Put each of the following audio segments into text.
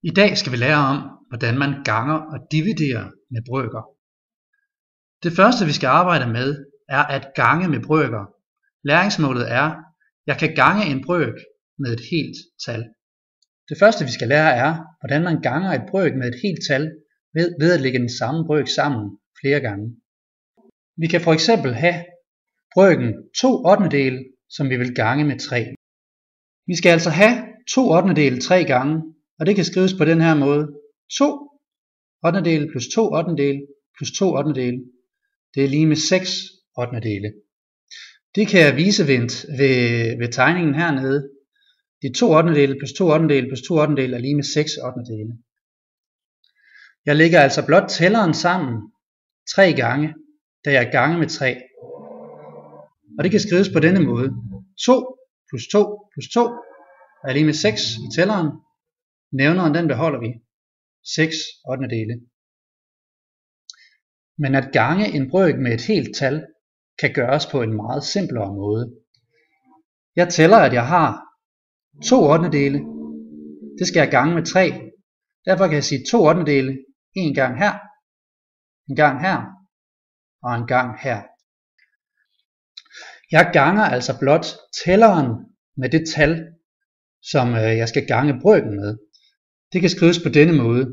I dag skal vi lære om, hvordan man ganger og dividerer med brøker. Det første vi skal arbejde med er at gange med brøker. Læringsmålet er, jeg kan gange en brøk med et helt tal. Det første vi skal lære er, hvordan man ganger et brøk med et helt tal ved at lægge den samme brøk sammen flere gange. Vi kan for eksempel have brøken 2/8, som vi vil gange med 3. Vi skal altså have 2/8 3 gange, og det kan skrives på den her måde. 2/8 plus 2/8 plus 2/8, det er lige med 6/8. Det kan jeg vise ved tegningen hernede. De 2/8 plus 2/8 plus 2/8 er lige med 6/8. Jeg lægger altså blot tælleren sammen 3 gange, da jeg ganger med 3. Og det kan skrives på denne måde. 2 plus 2 plus 2 er lige med 6 i tælleren. Nævneren den beholder vi. 6/8. Men at gange en brøk med et helt tal kan gøres på en meget simplere måde. Jeg tæller at jeg har 2/8. Det skal jeg gange med 3. Derfor kan jeg sige 2/8 en gang her, en gang her og en gang her. Jeg ganger altså blot tælleren med det tal, som jeg skal gange brøken med. Det kan skrives på denne måde.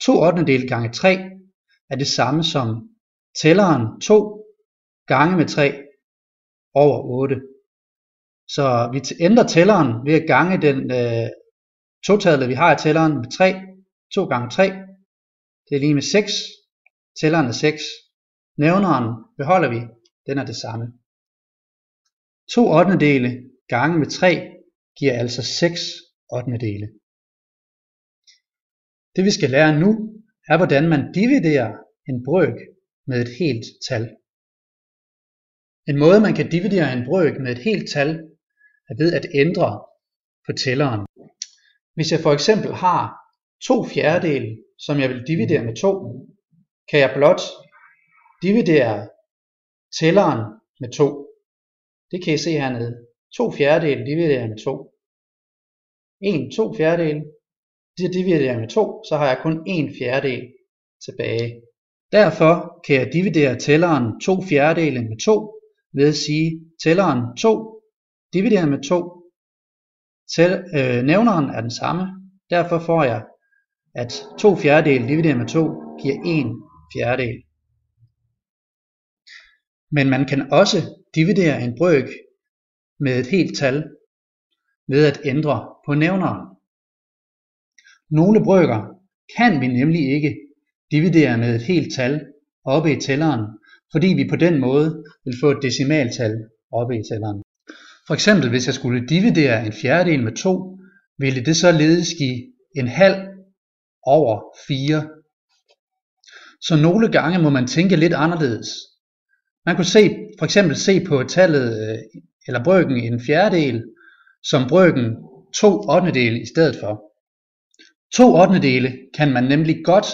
2/8 gange 3 er det samme som tælleren 2 gange med 3 over 8. Så vi ændrer tælleren ved at gange den totallet vi har i tælleren med 3. 2 gange 3, det er lige med 6. Tælleren er 6. Nævneren beholder vi, den er det samme. 2/8 gange med 3 giver altså 6/8. Det vi skal lære nu er hvordan man dividerer en brøk med et helt tal. En måde man kan dividere en brøk med et helt tal er ved at ændre på tælleren. Hvis jeg for eksempel har 2/4, som jeg vil dividere med 2, kan jeg blot dividere tælleren med 2. Det kan I se hernede. 2/4 dividerer med 2. 1/2, det dividerer jeg med 2, så har jeg kun 1/4 tilbage. Derfor kan jeg dividere tælleren 2/4 med 2 ved at sige tælleren 2 divideret med 2. Nævneren er den samme. Derfor får jeg at 2/4 divideret med 2 giver 1/4. Men man kan også dividere en brøk med et helt tal ved at ændre på nævneren. Nogle brøker kan vi nemlig ikke dividere med et helt tal oppe i tælleren, fordi vi på den måde vil få et decimaltal oppe i tælleren. For eksempel hvis jeg skulle dividere 1/4 med 2, ville det således give 1/2 over 4. Så nogle gange må man tænke lidt anderledes. Man kunne for eksempel se på tallet eller brøken 1/4 som brøken 2/8 i stedet for. 2/8 kan man nemlig godt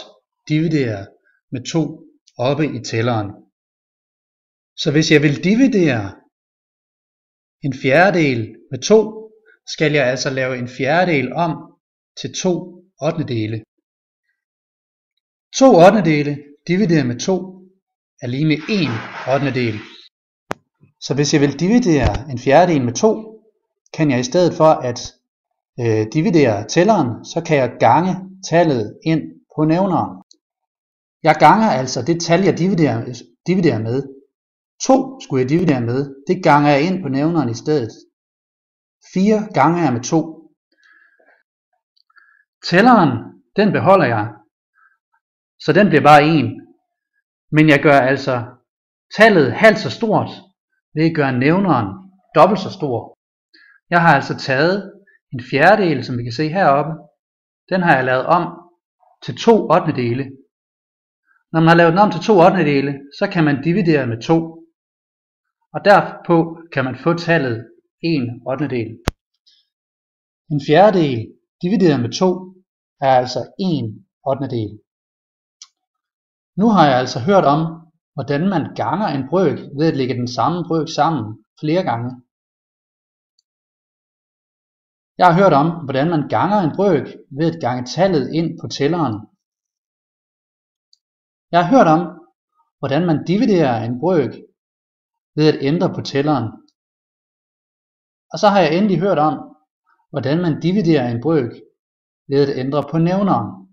dividere med 2 oppe i tælleren. Så hvis jeg vil dividere 1/4 med 2, skal jeg altså lave 1/4 om til 2/8. 2/8 divideret med 2 er lige med 1/8. Så hvis jeg vil dividere 1/4 med 2, kan jeg i stedet for at dividere tælleren, så kan jeg gange tallet ind på nævneren. Jeg ganger altså det tal jeg dividerer med. 2 skulle jeg dividere med, det ganger jeg ind på nævneren i stedet. 4 ganger jeg med 2. Tælleren, den beholder jeg, så den bliver bare 1. Men jeg gør altså tallet halvt så stort ved at gøre nævneren dobbelt så stor. Jeg har altså taget 1/4, som vi kan se heroppe, den har jeg lavet om til 2/8. Når man har lavet den om til 2/8, så kan man dividere med 2. Og derpå kan man få tallet 1/8. 1/4 divideret med 2 er altså 1/8. Nu har jeg altså hørt om, hvordan man ganger en brøk ved at lægge den samme brøk sammen flere gange. Jeg har hørt om, hvordan man ganger en brøk ved at gange tallet ind på tælleren. Jeg har hørt om, hvordan man dividerer en brøk ved at ændre på tælleren. Og så har jeg endelig hørt om, hvordan man dividerer en brøk ved at ændre på nævneren.